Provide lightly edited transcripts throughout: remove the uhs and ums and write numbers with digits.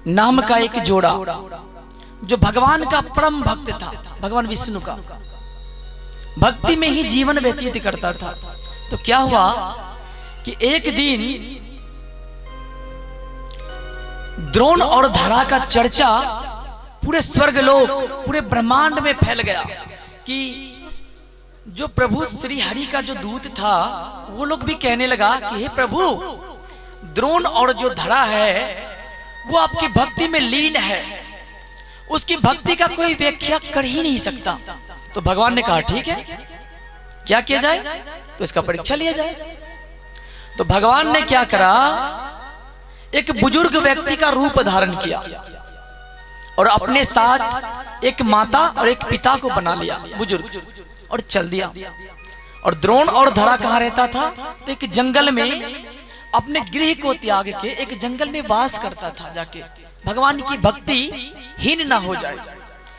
नाम का एक जोड़ा जो भगवान का परम भक्त था, भगवान विष्णु का भक्ति में ही जीवन व्यतीत करता था। तो क्या हुआ कि एक दिन द्रोण और धरा का चर्चा पूरे स्वर्गलोक, पूरे ब्रह्मांड में फैल गया कि जो प्रभु श्री हरि का जो दूत था वो लोग भी कहने लगा कि हे प्रभु, द्रोण और जो धरा है वो आपकी भक्ति में लीन है, उसकी भक्ति का कोई व्याख्या कर ही नहीं सकता। तो भगवान ने कहा ठीक है, क्या किया जाए, तो इसका परीक्षा लिया जाए। तो भगवान ने क्या करा, एक बुजुर्ग व्यक्ति का रूप धारण किया और अपने साथ एक माता और एक पिता को बना लिया बुजुर्ग, और चल दिया। और द्रोण और धरा कहाँ रहता था, तो एक जंगल में अपने गृह को त्याग के एक जंगल में वास करता था जाके, भगवान की भक्ति हीन ना हो जाए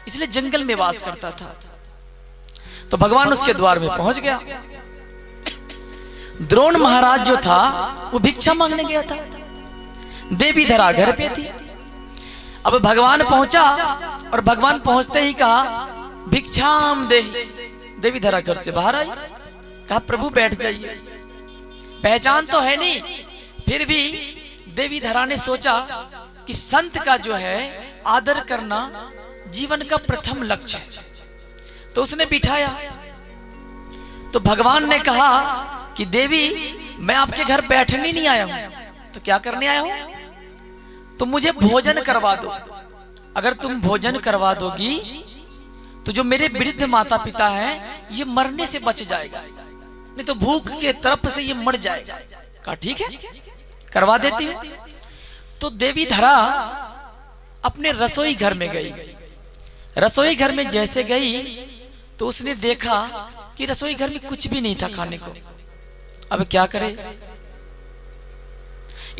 इसलिए जंगल में वास करता था। तो भगवान उसके द्वार में पहुंच गया। द्रोण महाराज जो था वो भिक्षा मांगने गया था, देवी धरा घर पे थी। अब भगवान पहुंचा और भगवान पहुंचते ही कहा भिक्षाम देहि। देवी धरा घर से बाहर आई, कहा प्रभु बैठ जाइए। पहचान तो है नहीं, फिर भी देवी धरा ने सोचा कि संत का जो है आदर करना जीवन का प्रथम लक्ष्य है, तो उसने बिठाया। तो भगवान ने कहा कि देवी, मैं आपके घर बैठने नहीं आया हूं, तो क्या करने आया हूं, तो मुझे भोजन करवा दो। अगर तुम भोजन करवा दोगी तो जो मेरे वृद्ध माता पिता हैं ये मरने से बच जाएगा, नहीं तो भूख के तरफ से ये मर जाएगा। कहा ठीक है, करवा देती हूं। तो देवी धरा अपने रसोई घर में गई। रसोई घर में जैसे गई तो उसने देखा कि रसोई घर में कुछ भी नहीं था खाने को। अब क्या करे,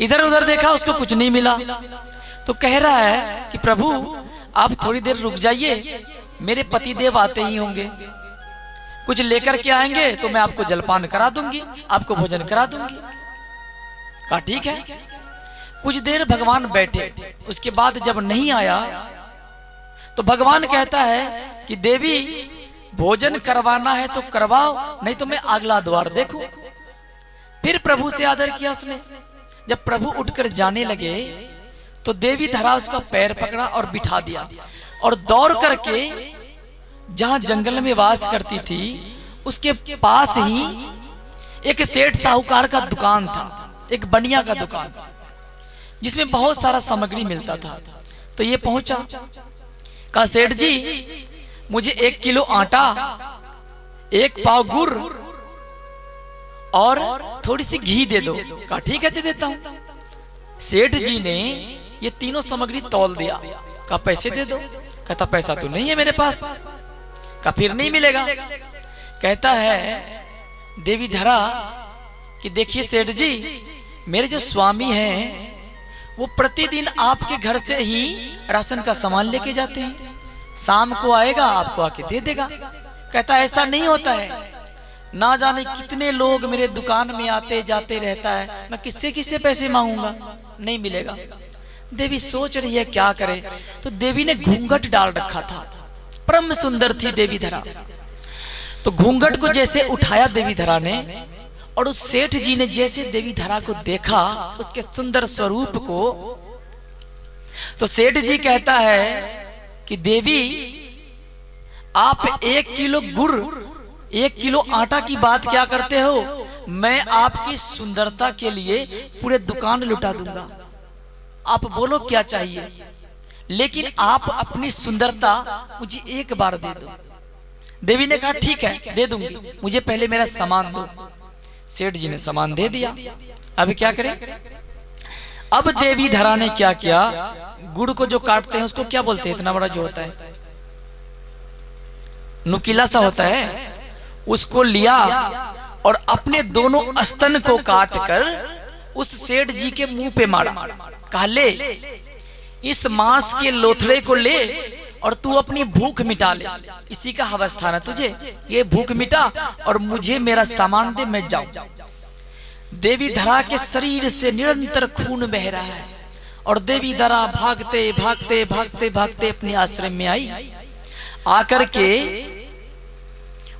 इधर उधर देखा, उसको कुछ नहीं मिला। तो कह रहा है कि प्रभु आप थोड़ी देर रुक जाइए, मेरे पतिदेव आते ही होंगे, कुछ लेकर के आएंगे तो मैं आपको जलपान करा दूंगी, आपको भोजन करा दूंगी। कहा ठीक है। कुछ देर भगवान बैठे, उसके बाद जब नहीं आया तो भगवान कहता है कि देवी, भोजन करवाना है तो करवाओ, नहीं तो मैं अगला द्वार देखूं। फिर प्रभु से आदर किया उसने। जब प्रभु उठकर जाने लगे तो देवी धरा उसका पैर पकड़ा और बिठा दिया, और दौड़ करके जहां जंगल में वास करती थी उसके पास ही एक सेठ साहूकार का दुकान था, एक बनिया का दुकान जिसमें बहुत सारा सामग्री मिलता था। तो ये पहुंचा, कहा सेठ जी मुझे 1 किलो आटा, 1 पाव गुड़ और थोड़ी सी घी दे दो। कहा ठीक है, दे देता हूं। सेठ जी ने ये तीनों सामग्री तौल दिया। कहा पैसे दे दो। कहता पैसा तो नहीं है मेरे पास। कहा फिर नहीं मिलेगा। कहता है देवी धरा कि देखिए सेठ जी, मेरे जो स्वामी हैं वो प्रतिदिन आपके घर से ही राशन का सामान लेके जाते हैं, शाम को आएगा आपको आके दे देगा। कहता ऐसा नहीं होता है, ना जाने कितने लोग मेरे दुकान में आते जाते रहता है, मैं किससे किससे पैसे मांगूंगा, नहीं मिलेगा। देवी सोच रही है क्या करे। तो देवी ने घूंघट डाल रखा था, परम सुंदर थी देवी धरा। तो घूंघट को जैसे उठाया देवी धरा ने, और उस सेठ जी ने जैसे देवी धरा को देखा, उसके सुंदर स्वरूप को, तो सेठ जी कहता है कि देवी आप 1 किलो गुड़ 1 किलो आटा की बात क्या करते हो, मैं आपकी सुंदरता के लिए पूरे दुकान लुटा दूंगा, आप बोलो क्या चाहिए, लेकिन आप अपनी सुंदरता मुझे एक बार दे दो। देवी ने कहा ठीक है दे दूंगी, मुझे पहले मेरा सामान दो। सेठ जी ने सामान दे दिया। अब क्या करें, अब देवी धरा ने क्या किया, गुड़ को जो काटते हैं उसको क्या बोलते हैं, इतना बड़ा जो होता है नुकीला सा होता है, उसको लिया और अपने दोनों स्तन को काट कर उस सेठ जी के मुंह पे मारा। कहा ले इस मांस के लोथड़े को ले और तू अपनी भूख मिटा ले, इसी का हवस था ना तुझे, ये भूख मिटा और मुझे मेरा सामान दे, मैं जाऊं। देवी धरा के शरीर से निरंतर खून बह रहा है और देवी धरा भागते भागते भागते भागते अपने आश्रम में आई। आकर के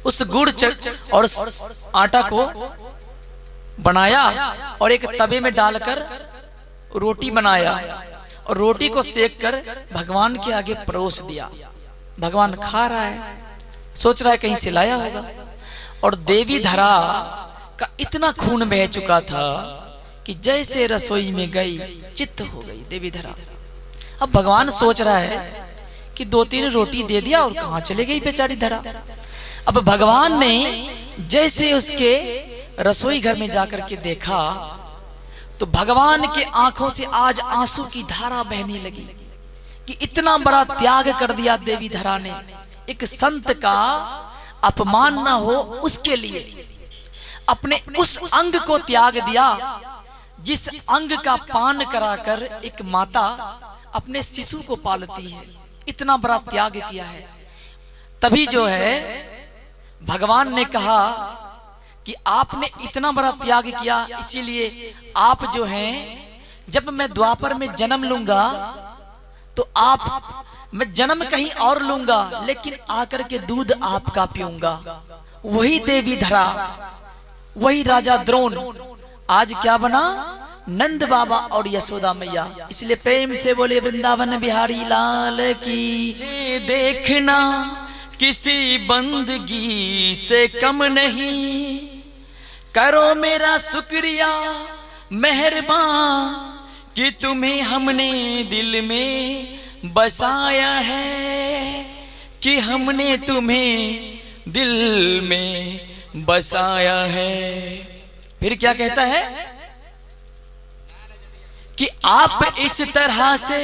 उस गुड़ और आटा को बनाया और एक तवे में डालकर रोटी बनाया और रोटी को सेक कर भगवान के आगे परोस दिया। भगवान खा रहा है, सोच रहा है कहीं से लाया होगा। और देवी धरा का इतना खून बह चुका था कि जैसे रसोई में गई चित्त हो गई देवी धरा। अब भगवान सोच रहा है कि 2-3 रोटी दे दिया और कहां चले गई बेचारी धरा। अब भगवान ने जैसे उसके रसोई घर में जाकर के देखा तो भगवान के आंखों से आज आंसू की धारा बहने लगी कि इतना बड़ा त्याग कर दिया देवी धरा ने। एक संत का अपमान न हो उसके लिए अपने उस अंग को त्याग दिया जिस अंग का पान कराकर एक माता अपने शिशु को पालती है। इतना बड़ा त्याग किया है। तभी जो है भगवान ने कहा कि आपने इतना बड़ा त्याग किया, इसीलिए आप जो हैं जब मैं द्वापर में जन्म लूंगा तो मैं जन्म कहीं और लूंगा लेकिन आकर के दूध आपका पीऊंगा। वही देवी धरा, वही राजा द्रोण आज क्या बना? नंद बाबा और यशोदा मैया। इसलिए प्रेम से बोले वृंदावन बिहारी लाल की। देखना किसी बंदगी से कम नहीं, करो मेरा शुक्रिया मेहरबान कि तुम्हें हमने दिल में बसाया है, कि हमने तुम्हें दिल में बसाया है। फिर क्या कहता है कि आप इस तरह से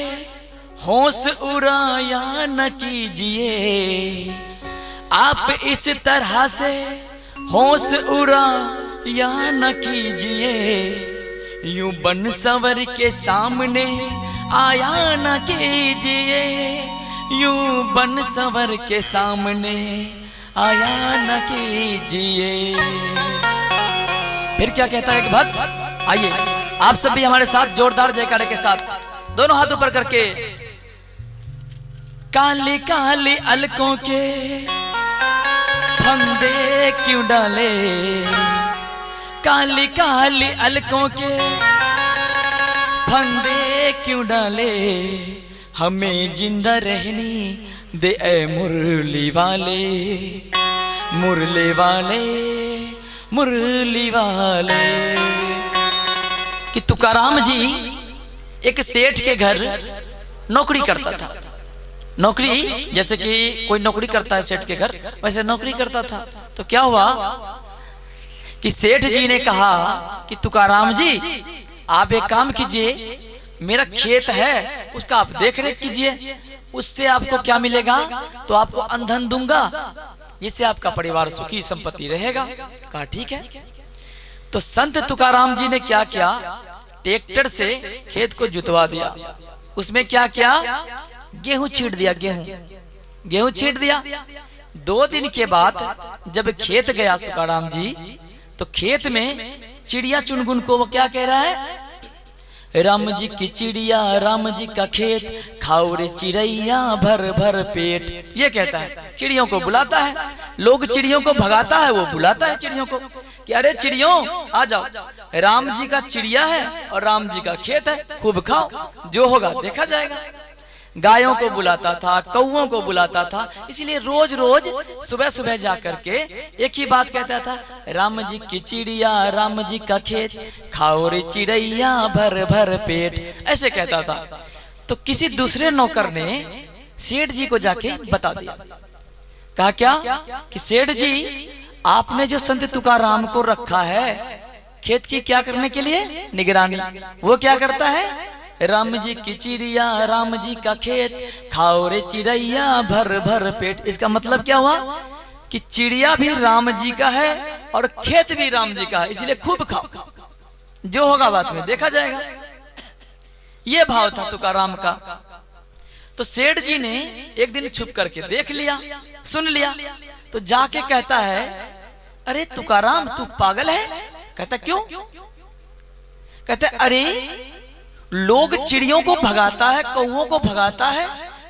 होश उड़ाया न कीजिए, आप इस तरह से होश उड़ाया न कीजिए, यूं बन सवर के सामने आया न कीजिए, यूं बन सवर के सामने आया न कीजिए। फिर क्या कहता है कि भक्त, आइए आप सब भी हमारे साथ जोरदार जयकारे के साथ दोनों हाथ ऊपर करके। काली काली अलकों के फंदे क्यों डाले, काली काली अलकों के फंदे क्यों डाले, हमें जिंदा रहनी दे ए मुरली वाले, मुरली वाले, मुरली वाले। कि तुकाराम जी एक सेठ के घर नौकरी करता था। नौकरी जैसे कि कोई नौकरी करता है सेठ के घर, वैसे नौकरी करता था। तो क्या हुआ कि सेठ जी ने कहा कि तुकाराम जी आप एक काम कीजिए, मेरा खेत है उसका आप देख रेख कीजिए, उससे आपको क्या मिलेगा? तो आपको अंधन दूंगा, जिससे आपका परिवार सुखी संपत्ति रहेगा। कहा ठीक है। तो संत तुकाराम जी ने क्या किया, ट्रैक्टर से खेत को जुतवा दिया। उसमें क्या किया? गेहूं छींट दिया, गेहूं छींट दिया। 2 दिन के बाद जब खेत गया तुकाराम जी, तो खेत में चिड़िया चुनगुन को वो क्या कह रहा है? राम जी की चिड़िया, राम जी का खेत, खाओ रे चिड़ैया भर भर पेट। ये कहता है, चिड़ियों को बुलाता है। लोग चिड़ियों को भगाता है, वो बुलाता है चिड़ियों को कि अरे चिड़ियों आ जाओ, राम जी का चिड़िया है और राम जी का खेत है, खूब खाओ, जो होगा देखा जाएगा। गायों को बुलाता था, कौओं को बुलाता था। इसलिए रोज रोज सुबह सुबह जाकर के एक ही बात कहता था, राम जी की चिड़िया, राम जी का खेत, खाओ रे चिड़ैया भर भर पेट, ऐसे कहता था। तो किसी दूसरे नौकर ने सेठ जी को जाके बता दिया। कहा क्या कि सेठ जी आपने जो संत तुकाराम को रखा है खेत की क्या करने के लिए? निगरानी। वो क्या करता है? राम जी की चिड़िया, राम जी का खेत, खाओ रे चिड़ैया भर भर पेट। इसका मतलब क्या हुआ कि चिड़िया भी राम जी का है और खेत भी राम जी का है, इसलिए खूब खाओ, जो होगा बाद में देखा जाएगा। ये भाव था तुकाराम का। तो सेठ जी ने एक दिन छुप करके देख लिया, सुन लिया, तो जाके कहता है, अरे तुकाराम तू पागल है? कहता क्यों? कहते अरे लोग चिड़ियों को भगाता है, कौओं को भगाता है,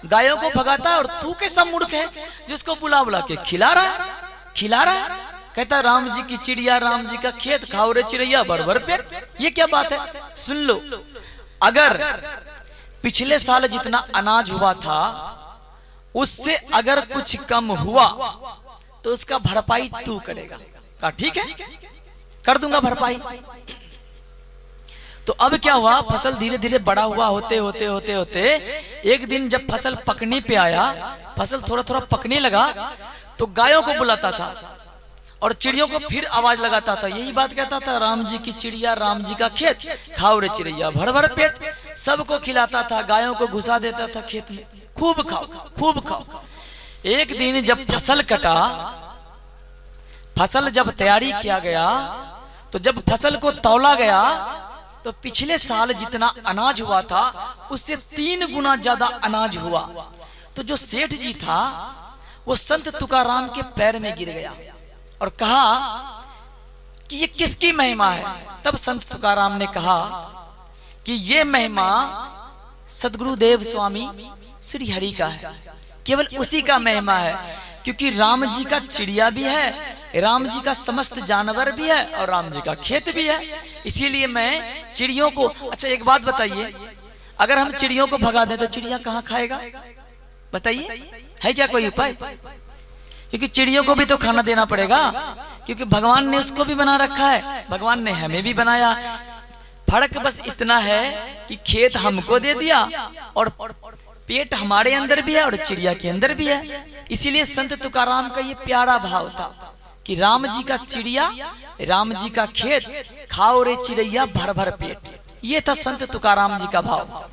गायों को भगाता है, और तू कैसा मूर्ख है जिसको बुला बुला के खिला रहा है। कहता राम जी की चिड़िया, राम जी का खेत, खाओ रे चिड़ैया भर भर पेट। ये क्या बात है? सुन लो, अगर पिछले साल जितना अनाज हुआ था उससे अगर कुछ कम हुआ तो उसका भरपाई तू करेगा। कहा ठीक है, कर दूंगा भरपाई। तो अब क्या हुआ, फसल धीरे धीरे बड़ा हुआ, होते होते होते होते एक दिन जब फसल पकने पे आया, फसल थोड़ा थोड़ा पकने लगा, तो गायों को बुलाता था और चिड़ियों को फिर आवाज लगाता था। यही बात कहता था, राम जी की चिड़िया, राम जी का खेत, खाओ रे चिड़ैया भर भर पेट। सबको खिलाता था, गायों को घुसा देता था खेत में, खूब खाओ खूब खाओ। एक दिन जब फसल कटा, फसल जब तैयारी किया गया, तो जब फसल को तौला गया तो पिछले साल जितना अनाज हुआ था उससे 3 गुना ज्यादा अनाज हुआ। तो जो सेठ जी था वो संत तुकाराम के पैर में गिर गया और कहा कि ये किसकी महिमा है? तब संत तुकाराम ने कहा कि ये महिमा सदगुरुदेव स्वामी श्री हरि का है, केवल उसी का महिमा है, क्योंकि राम जी का चिड़िया भी है, राम जी का समस्त जानवर भी है और राम जी का खेत भी है। इसीलिए मैं चिड़ियों को, अच्छा एक बात बताइए, अगर हम चिड़ियों को भगा दें तो चिड़िया कहाँ खाएगा? बताइए, है क्या कोई उपाय? क्योंकि चिड़ियों को भी तो खाना देना पड़ेगा, क्योंकि भगवान ने उसको भी बना रखा है, भगवान ने हमें भी बनाया। फर्क बस इतना है कि खेत हमको दे दिया और पेट हमारे अंदर भी है और चिड़िया के अंदर भी है। इसीलिए संत तुकाराम का ये प्यारा भाव था कि राम जी का चिड़िया, राम जी का खेत, खाओ रे चिड़ैया भर भर पेट। ये था संत तुकाराम जी का भाव।